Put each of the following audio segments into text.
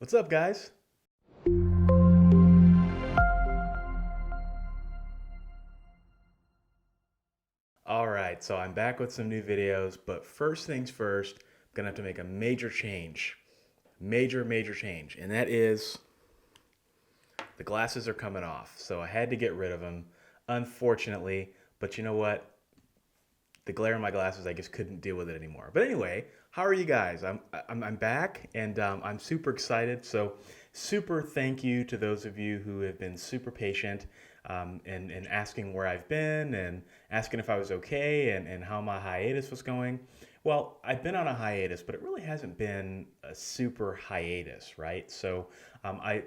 What's up, guys? All right, so I'm back with some new videos, but first things first, I'm gonna have to make a major change. Major change. And that is the glasses are coming off. So I had to get rid of them, unfortunately. But you know what? The glare in my glasses, I just couldn't deal with it anymore. But anyway, how are you guys? I'm back and I'm super excited. So super thank you to those of you who have been super patient and asking where I've been and asking if I was okay and how my hiatus was going. Well, I've been on a hiatus, but it really hasn't been a super hiatus, right? So um, I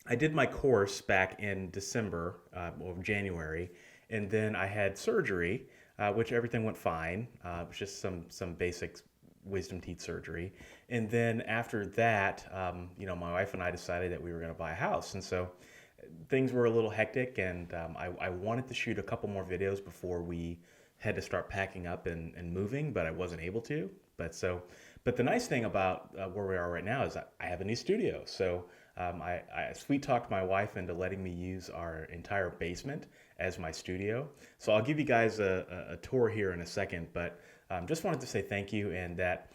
I did my course back in December or January, and then I had surgery, which everything went fine. It was just some basic wisdom teeth surgery, and then after that, my wife and I decided that we were going to buy a house, and so things were a little hectic, and I wanted to shoot a couple more videos before we had to start packing up and moving, but I wasn't able to. But the nice thing about where we are right now is I have a new studio. So I sweet talked my wife into letting me use our entire basement as my studio. So I'll give you guys a tour here in a second, but just wanted to say thank you and that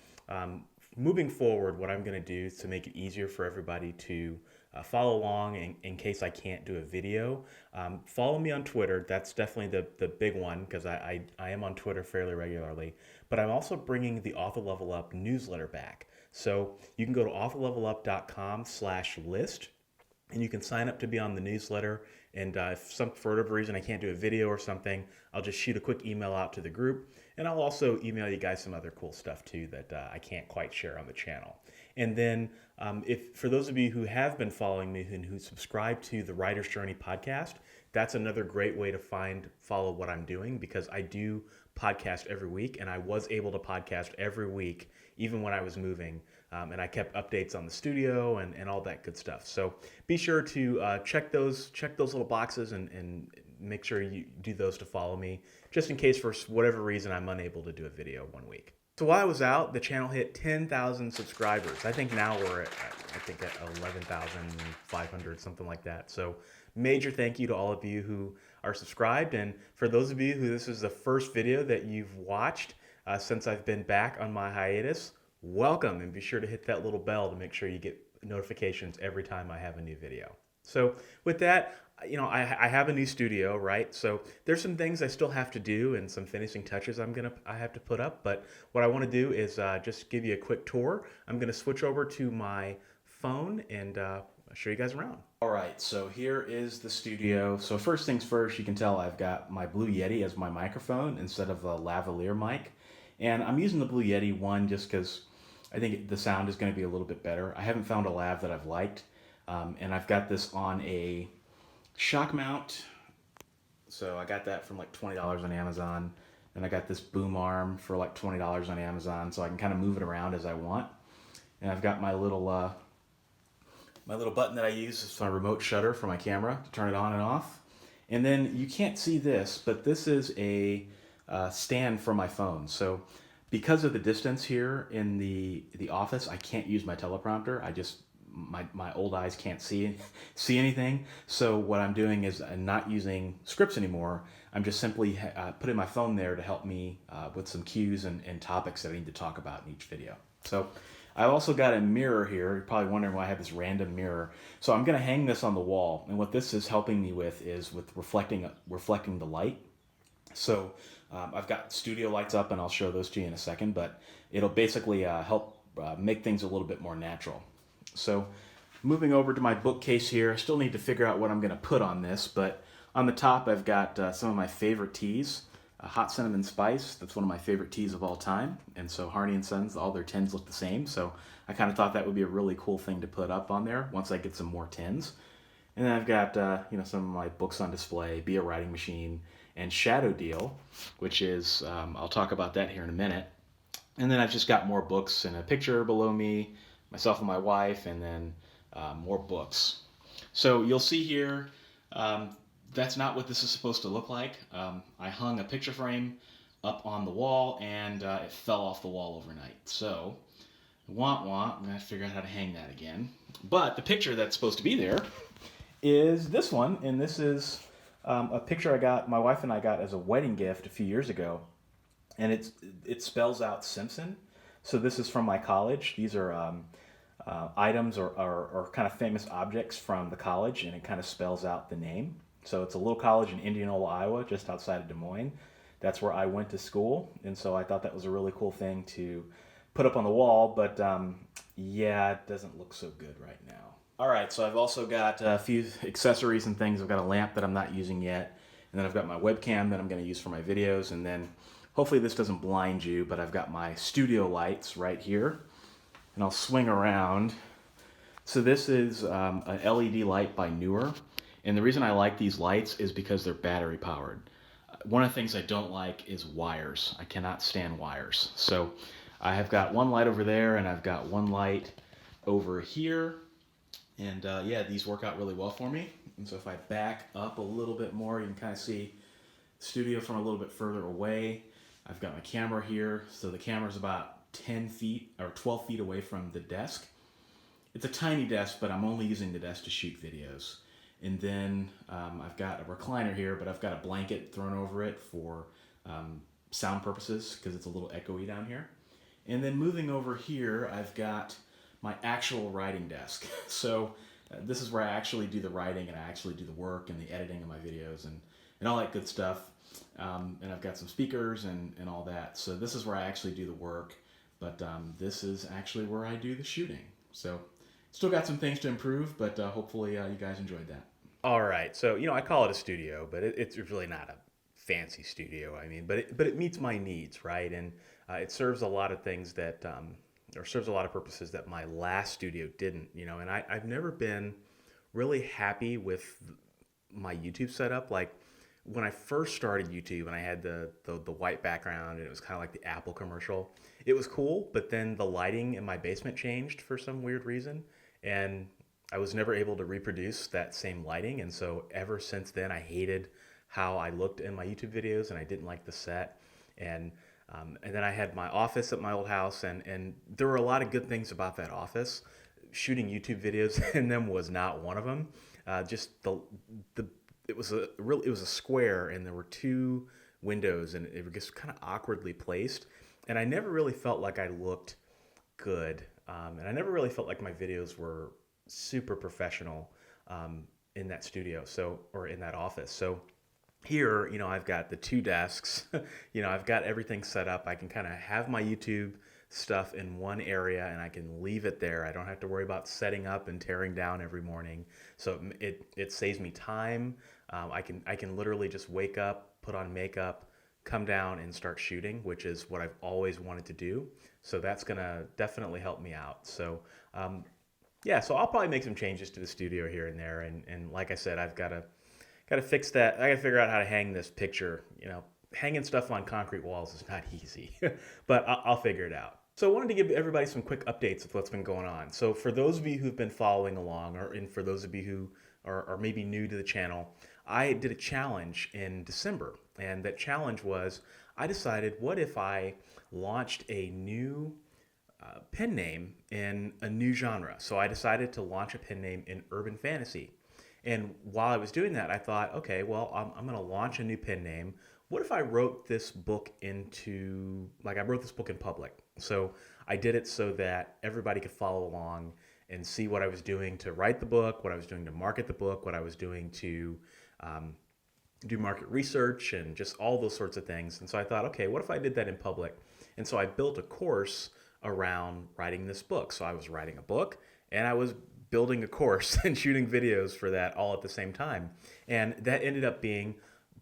moving forward, what I'm going to do to make it easier for everybody to follow along in case I can't do a video. Follow me on Twitter. That's definitely the big one because I am on Twitter fairly regularly. But I'm also bringing the Author Level Up newsletter back. So you can go to authorlevelup.com/list and you can sign up to be on the newsletter. And if for whatever reason I can't do a video or something, I'll just shoot a quick email out to the group. And I'll also email you guys some other cool stuff too that I can't quite share on the channel. And then if for those of you who have been following me and who subscribe to the Writer's Journey podcast, that's another great way to follow what I'm doing because I do podcast every week and I was able to podcast every week even when I was moving. And I kept updates on the studio and all that good stuff. So be sure to check those little boxes and make sure you do those to follow me, just in case for whatever reason I'm unable to do a video one week. So while I was out, the channel hit 10,000 subscribers. I think now we're at 11,500, something like that. So major thank you to all of you who are subscribed. And for those of you who this is the first video that you've watched since I've been back on my hiatus, welcome, and be sure to hit that little bell to make sure you get notifications every time I have a new video. So with that, I have a new studio, right? So there's some things I still have to do and some finishing touches I have to put up. But what I want to do is just give you a quick tour. I'm gonna switch over to my phone and I'll show you guys around. All right, so here is the studio. So first things first, you can tell I've got my Blue Yeti as my microphone instead of a lavalier mic. And I'm using the Blue Yeti one just because I think the sound is going to be a little bit better. I haven't found a lav that I've liked. And I've got this on a shock mount. So I got that from like $20 on Amazon. And I got this boom arm for like $20 on Amazon. So I can kind of move it around as I want. And I've got my little button that I use is my remote shutter for my camera to turn it on and off. And then you can't see this, but this is a stand for my phone. So because of the distance here in the office, I can't use my teleprompter. My old eyes can't see anything. So what I'm doing is I'm not using scripts anymore. I'm just simply putting my phone there to help me with some cues and topics that I need to talk about in each video. So I've also got a mirror here. You're probably wondering why I have this random mirror. So I'm going to hang this on the wall. And what this is helping me with is with reflecting the light. So I've got studio lights up, and I'll show those to you in a second, but it'll basically help make things a little bit more natural. So moving over to my bookcase here, I still need to figure out what I'm going to put on this, but on the top I've got some of my favorite teas. Hot Cinnamon Spice, that's one of my favorite teas of all time, and so Harney & Sons, all their tins look the same, so I kind of thought that would be a really cool thing to put up on there once I get some more tins. And then I've got some of my books on display, Be a Writing Machine, and Shadow Deal, which is, I'll talk about that here in a minute. And then I've just got more books and a picture below me, myself and my wife, and then more books. So you'll see here, that's not what this is supposed to look like. I hung a picture frame up on the wall and it fell off the wall overnight. So wah wah. I'm gonna have to figure out how to hang that again. But the picture that's supposed to be there is this one, and this is a picture my wife and I got as a wedding gift a few years ago, and it spells out Simpson. So this is from my college. These are items or kind of famous objects from the college, and it kind of spells out the name. So it's a little college in Indianola, Iowa, just outside of Des Moines. That's where I went to school, and so I thought that was a really cool thing to put up on the wall. But yeah, it doesn't look so good right now. All right, so I've also got a few accessories and things. I've got a lamp that I'm not using yet, and then I've got my webcam that I'm going to use for my videos, and then hopefully this doesn't blind you, but I've got my studio lights right here, and I'll swing around. So this is an LED light by Newer, and the reason I like these lights is because they're battery powered. One of the things I don't like is wires. I cannot stand wires. So I have got one light over there, and I've got one light over here. And yeah, these work out really well for me. And so if I back up a little bit more, you can kind of see the studio from a little bit further away. I've got my camera here. So the camera's about 10 feet or 12 feet away from the desk. It's a tiny desk, but I'm only using the desk to shoot videos. And then I've got a recliner here, but I've got a blanket thrown over it for sound purposes because it's a little echoey down here. And then moving over here, I've got my actual writing desk. So this is where I actually do the writing and I actually do the work and the editing of my videos and all that good stuff. And I've got some speakers and all that. So this is where I actually do the work, but this is actually where I do the shooting. So still got some things to improve, but hopefully you guys enjoyed that. All right, so I call it a studio, but it's really not a fancy studio. I mean, but it meets my needs, right? And it serves a lot of things that, or serves a lot of purposes that my last studio didn't. And I've never been really happy with my YouTube setup. Like when I first started YouTube and I had the white background and it was kind of like the Apple commercial, it was cool. But then the lighting in my basement changed for some weird reason, and I was never able to reproduce that same lighting. And so ever since then, I hated how I looked in my YouTube videos and I didn't like the set. And then I had my office at my old house, and there were a lot of good things about that office. Shooting YouTube videos in them was not one of them. Just it was a square, and there were two windows, and it was just kind of awkwardly placed. And I never really felt like I looked good, and I never really felt like my videos were super professional in that studio, or in that office. So here, I've got the two desks. I've got everything set up. I can kind of have my YouTube stuff in one area and I can leave it there. I don't have to worry about setting up and tearing down every morning. So it saves me time. I can literally just wake up, put on makeup, come down and start shooting, which is what I've always wanted to do. So that's gonna definitely help me out. So yeah, so I'll probably make some changes to the studio here and there. And like I said, I've got to fix that. I got to figure out how to hang this picture. Hanging stuff on concrete walls is not easy, but I'll figure it out. So I wanted to give everybody some quick updates of what's been going on. So for those of you who've been following along, and for those of you who are maybe new to the channel, I did a challenge in December. And that challenge was, I decided, what if I launched a new pen name in a new genre? So I decided to launch a pen name in urban fantasy. And while I was doing that, I thought, okay, well, I'm going to launch a new pen name. What if I wrote this book I wrote this book in public? So I did it so that everybody could follow along and see what I was doing to write the book, what I was doing to market the book, what I was doing to do market research and just all those sorts of things. And so I thought, okay, what if I did that in public? And so I built a course around writing this book. So I was writing a book and I was building a course and shooting videos for that all at the same time. And that ended up being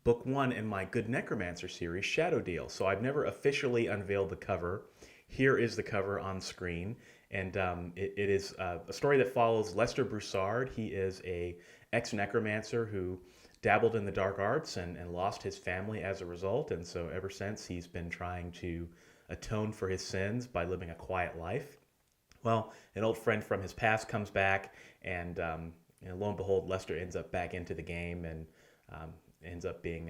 book one in my Good Necromancer series, Shadow Deal. So I've never officially unveiled the cover. Here is the cover on screen. And it is a story that follows Lester Broussard. He is a ex-necromancer who dabbled in the dark arts and lost his family as a result. And so ever since, he's been trying to atone for his sins by living a quiet life. Well, an old friend from his past comes back, and lo and behold, Lester ends up back into the game and ends up being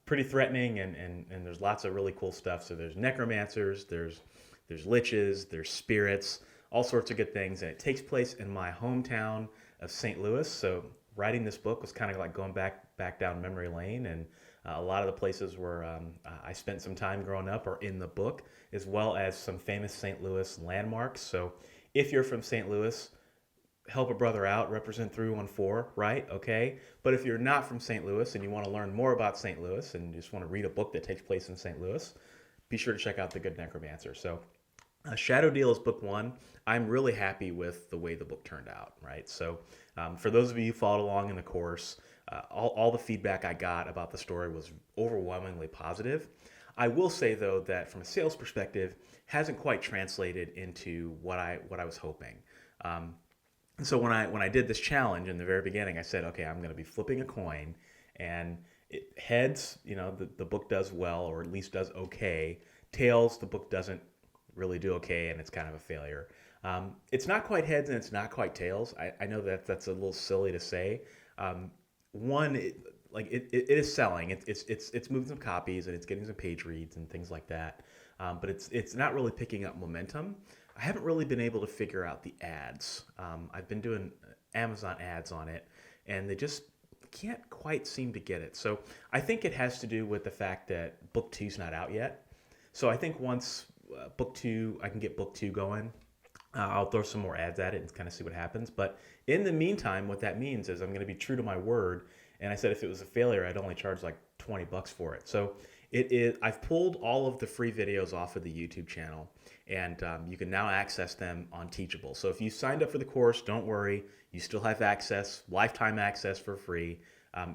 pretty threatening, and there's lots of really cool stuff. So there's necromancers, there's there's liches, there's spirits, all sorts of good things. And it takes place in my hometown of St. Louis. So writing this book was kind of like going back down memory lane, and a lot of the places where I spent some time growing up are in the book, as well as some famous St. Louis landmarks. So if you're from St. Louis, help a brother out, represent 314, right? Okay. But if you're not from St. Louis and you want to learn more about St. Louis and you just want to read a book that takes place in St. Louis, be sure to check out The Good Necromancer. So Shadow Deal is book one. I'm really happy with the way the book turned out, right? So for those of you who followed along in the course, all the feedback I got about the story was overwhelmingly positive. I will say, though, that from a sales perspective, hasn't quite translated into what I was hoping. So when I did this challenge in the very beginning, I said, okay, I'm going to be flipping a coin, and heads, the book does well, or at least does okay. Tails, the book doesn't really do okay, and it's kind of a failure. It's not quite heads and it's not quite tails. I know that's a little silly to say. One, it is selling. It's moving some copies and it's getting some page reads and things like that. But it's not really picking up momentum. I haven't really been able to figure out the ads. I've been doing Amazon ads on it, and they just can't quite seem to get it. So I think it has to do with the fact that book two's not out yet. So I think once I can get book two going, I'll throw some more ads at it and kind of see what happens. But in the meantime, what that means is I'm going to be true to my word. And I said if it was a failure, I'd only charge like $20 for it. So it is. I've pulled all of the free videos off of the YouTube channel, and you can now access them on Teachable. So if you signed up for the course, don't worry. You still have access, lifetime access for free,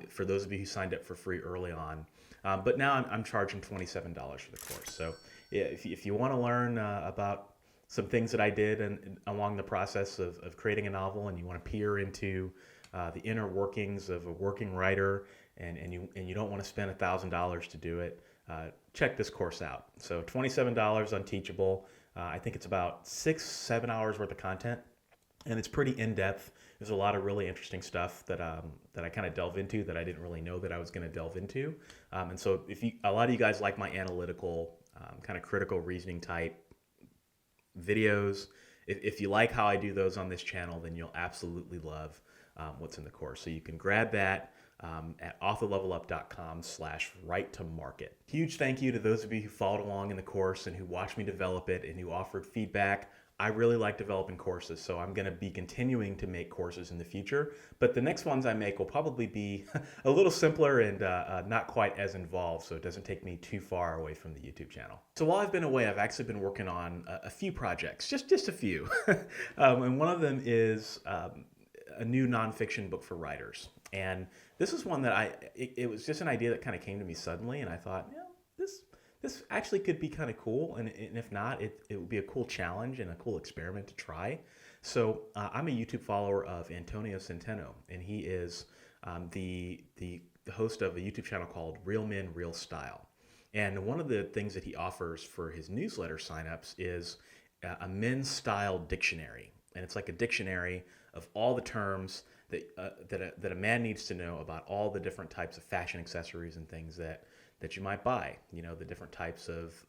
for those of you who signed up for free early on. But now I'm charging $27 for the course. So yeah, if you want to learn about some things that I did and along the process of creating a novel, and you want to peer into the inner workings of a working writer, and you don't want to spend $1,000 to do it, check this course out. So $27 on Teachable. I think it's about 6-7 hours worth of content, and it's pretty in-depth. There's a lot of really interesting stuff that I kind of delve into that I didn't really know that I was going to delve into. And so a lot of you guys like my analytical, kind of critical reasoning type videos. If you like how I do those on this channel, then you'll absolutely love what's in the course. So you can grab that at authorlevelup.com/right to market. Huge thank you to those of you who followed along in the course and who watched me develop it and who offered feedback. I really like developing courses, so I'm going to be continuing to make courses in the future. But the next ones I make will probably be a little simpler and not quite as involved, so it doesn't take me too far away from the YouTube channel. So while I've been away, I've actually been working on a few projects, just a few. And one of them is a new nonfiction book for writers. And this is one that it was just an idea that kind of came to me suddenly, and I thought, this actually could be kind of cool, and if not, it would be a cool challenge and a cool experiment to try. So I'm a YouTube follower of Antonio Centeno, and he is the host of a YouTube channel called Real Men, Real Style. And one of the things that he offers for his newsletter signups is a men's style dictionary, and it's like a dictionary of all the terms that a man needs to know about all the different types of fashion accessories and things that you might buy, the different types of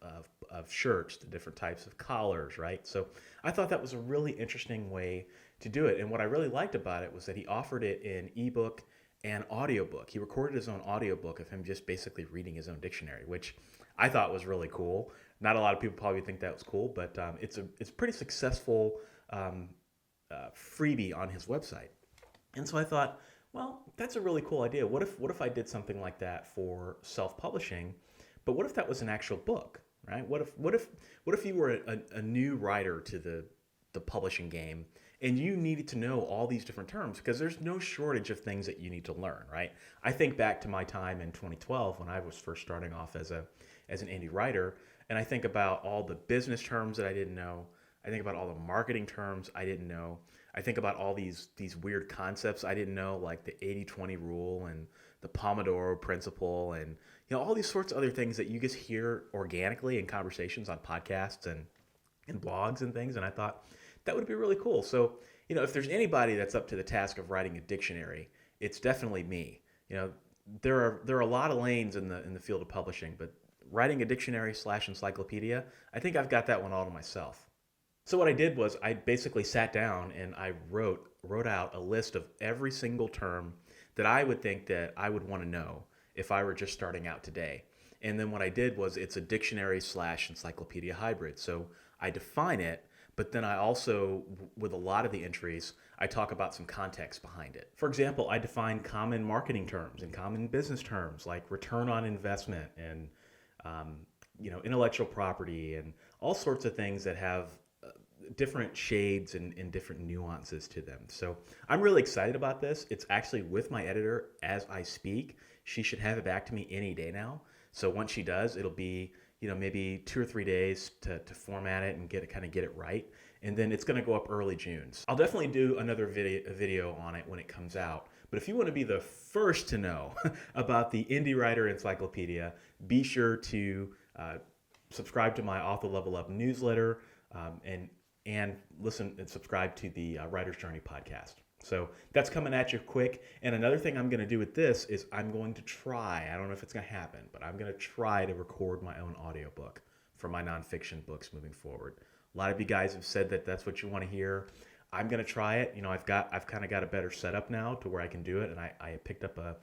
shirts, the different types of collars, right? So I thought that was a really interesting way to do it. And what I really liked about it was that he offered it in ebook and audiobook. He recorded his own audiobook of him just basically reading his own dictionary, which I thought was really cool. Not a lot of people probably think that was cool, but it's a pretty successful freebie on his website. And so I thought, well, that's a really cool idea. What if I did something like that for self-publishing? But what if that was an actual book, right? What if you were a new writer to the publishing game, and you needed to know all these different terms, because there's no shortage of things that you need to learn, right? I think back to my time in 2012 when I was first starting off as an indie writer, and I think about all the business terms that I didn't know. I think about all the marketing terms I didn't know. I think about all these weird concepts I didn't know, like the 80-20 rule and the Pomodoro principle, and all these sorts of other things that you just hear organically in conversations on podcasts and blogs and things. And I thought that would be really cool. So if there's anybody that's up to the task of writing a dictionary, it's definitely me. There are a lot of lanes in the field of publishing, but writing a dictionary slash encyclopedia, I think I've got that one all to myself. So what I did was I basically sat down and I wrote out a list of every single term that I would think that I would want to know if I were just starting out today. And then what I did was it's a dictionary slash encyclopedia hybrid. So I define it, but then I also, with a lot of the entries, I talk about some context behind it. For example, I define common marketing terms and common business terms like return on investment and um, intellectual property and all sorts of things that have different shades and different nuances to them. So I'm really excited about this. It's actually with my editor as I speak. She should have it back to me any day now. So once she does, it'll be maybe 2 or 3 days to format it and get it right. And then it's going to go up early June. So I'll definitely do another video on it when it comes out. But if you want to be the first to know about the Indie Writer Encyclopedia, be sure to subscribe to my Author Level Up newsletter and listen and subscribe to the Writer's Journey podcast. So that's coming at you quick. And another thing I'm going to do with this is I'm going to try, I don't know if it's going to happen, but I'm going to try to record my own audiobook for my nonfiction books moving forward. A lot of you guys have said that that's what you want to hear. I'm going to try it. I've kind of got a better setup now to where I can do it. And I picked up a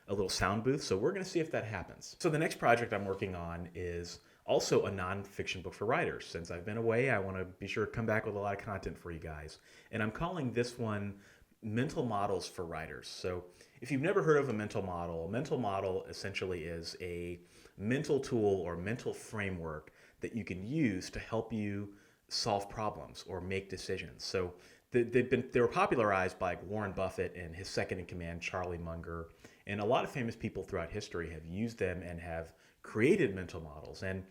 little sound booth. So we're going to see if that happens. So the next project I'm working on is also a nonfiction book for writers. Since I've been away, I want to be sure to come back with a lot of content for you guys. And I'm calling this one Mental Models for Writers. So if you've never heard of a mental model essentially is a mental tool or mental framework that you can use to help you solve problems or make decisions. So they were popularized by Warren Buffett and his second in command, Charlie Munger. And a lot of famous people throughout history have used them and have created mental models. And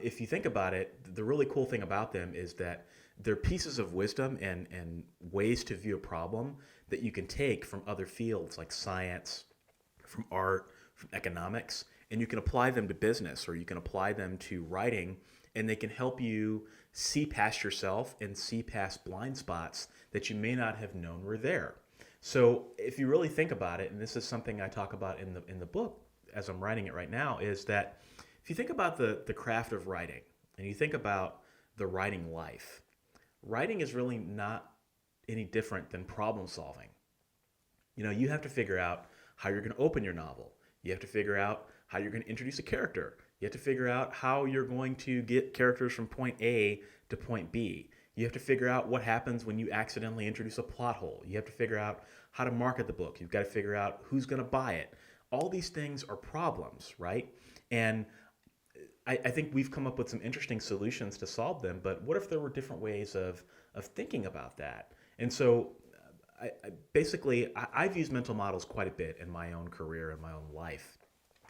if you think about it, the really cool thing about them is that they're pieces of wisdom and ways to view a problem that you can take from other fields like science, from art, from economics, and you can apply them to business or you can apply them to writing, and they can help you see past yourself and see past blind spots that you may not have known were there. So if you really think about it, and this is something I talk about in the book as I'm writing it right now, is that if you think about the craft of writing and you think about the writing life, writing is really not any different than problem solving. You have to figure out how you're going to open your novel. You have to figure out how you're going to introduce a character. You have to figure out how you're going to get characters from point A to point B. You have to figure out what happens when you accidentally introduce a plot hole. You have to figure out how to market the book. You've got to figure out who's going to buy it. All these things are problems, right? And I think we've come up with some interesting solutions to solve them, but what if there were different ways of thinking about that? And so I've used mental models quite a bit in my own career and my own life.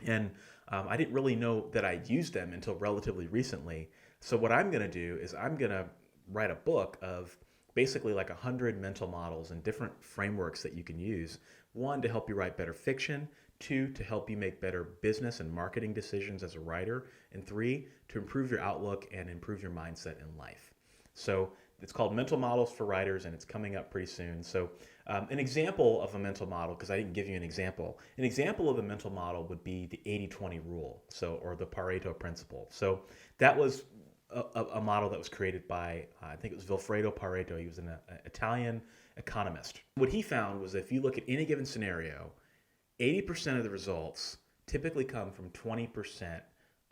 And I didn't really know that I used them until relatively recently. So what I'm going to do is I'm going to write a book of basically like 100 mental models and different frameworks that you can use. One, to help you write better fiction. Two, to help you make better business and marketing decisions as a writer. And three, to improve your outlook and improve your mindset in life. So it's called Mental Models for Writers, and it's coming up pretty soon. So an example of a mental model, because I didn't give you an example of a mental model would be the 80-20 rule, or the Pareto principle. So that was a model that was created by, I think it was Vilfredo Pareto. He was an Italian economist. What he found was that if you look at any given scenario, 80% of the results typically come from 20%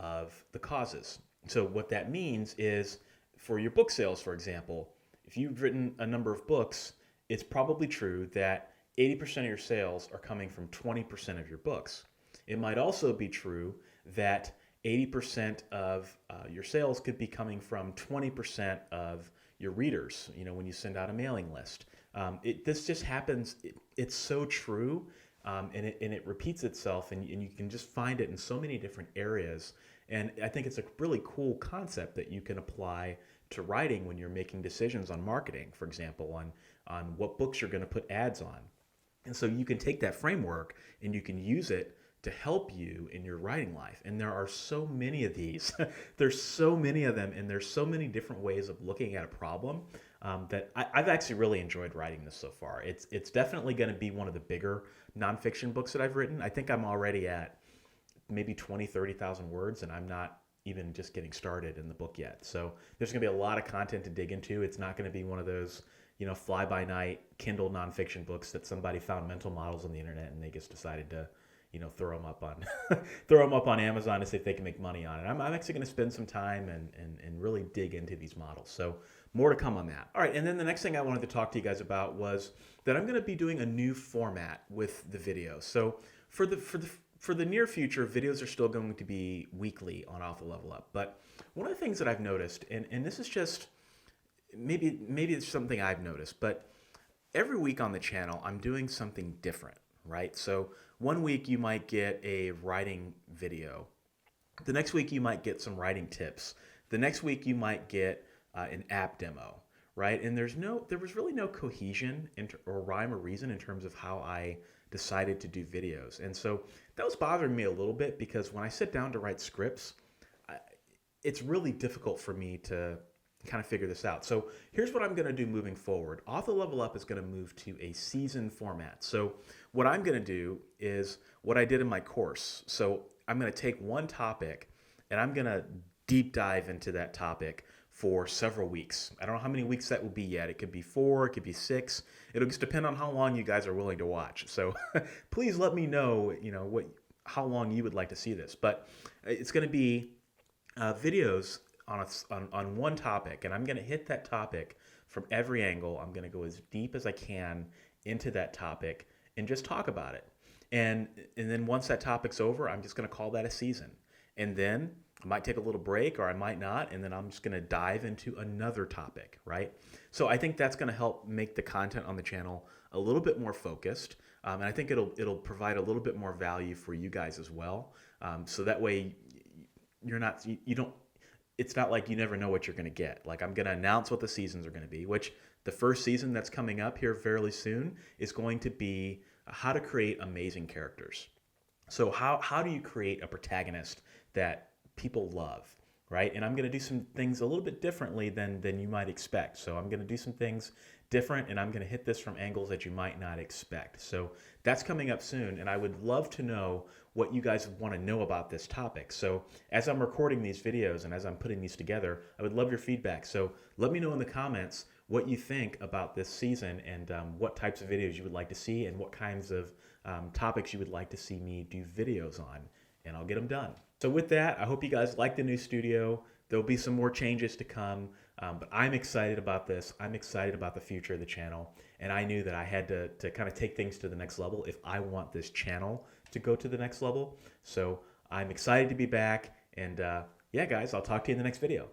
of the causes. So what that means is, for your book sales, for example, if you've written a number of books, it's probably true that 80% of your sales are coming from 20% of your books. It might also be true that 80% of your sales could be coming from 20% of your readers, when you send out a mailing list. This just happens. It's so true, and it repeats itself, and you can just find it in so many different areas. And I think it's a really cool concept that you can apply to writing when you're making decisions on marketing, for example, on what books you're going to put ads on. And so you can take that framework and you can use it to help you in your writing life. And there are so many of these. There's so many of them, and there's so many different ways of looking at a problem that I've actually really enjoyed writing this so far. It's definitely going to be one of the bigger nonfiction books that I've written. I think I'm already at maybe 20, 30,000 words, and I'm not even just getting started in the book yet. So there's going to be a lot of content to dig into. It's not going to be one of those, fly by night Kindle nonfiction books that somebody found mental models on the internet and they just decided to, throw them up on throw them up on Amazon to see if they can make money on it. I'm actually going to spend some time and really dig into these models. So more to come on that. All right, and then the next thing I wanted to talk to you guys about was that I'm going to be doing a new format with the videos. So for the near future, videos are still going to be weekly on Off the Level Up. But one of the things that I've noticed, and this is just maybe it's something I've noticed, but every week on the channel, I'm doing something different, right? So one week you might get a writing video. The next week you might get some writing tips. The next week you might get an app demo, right? And there was really no cohesion or rhyme or reason in terms of how I decided to do videos. And so that was bothering me a little bit because when I sit down to write scripts, it's really difficult for me to kind of figure this out. So here's what I'm going to do moving forward. Off the Level Up is going to move to a season format. So what I'm going to do is what I did in my course. So I'm going to take one topic and I'm going to deep dive into that topic for several weeks. I don't know how many weeks that will be yet. It could be 4, it could be 6. It'll just depend on how long you guys are willing to watch. So please let me know, how long you would like to see this. But it's going to be videos on one topic, and I'm going to hit that topic from every angle. I'm going to go as deep as I can into that topic and just talk about it. And then once that topic's over, I'm just going to call that a season. And then I might take a little break or I might not, and then I'm just going to dive into another topic, right? So I think that's going to help make the content on the channel a little bit more focused, and I think it'll provide a little bit more value for you guys as well. So that way you don't. It's not like you never know what you're going to get. Like I'm going to announce what the seasons are going to be, which the first season that's coming up here fairly soon is going to be how to create amazing characters. So how do you create a protagonist that people love, right? And I'm going to do some things a little bit differently than you might expect. So I'm going to do some things different, and I'm going to hit this from angles that you might not expect. So that's coming up soon, and I would love to know what you guys want to know about this topic. So as I'm recording these videos and as I'm putting these together, I would love your feedback. So let me know in the comments what you think about this season and what types of videos you would like to see and what kinds of topics you would like to see me do videos on, and I'll get them done. So with that, I hope you guys like the new studio. There'll be some more changes to come, but I'm excited about this. I'm excited about the future of the channel, and I knew that I had to kind of take things to the next level if I want this channel to go to the next level. So I'm excited to be back, and yeah, guys, I'll talk to you in the next video.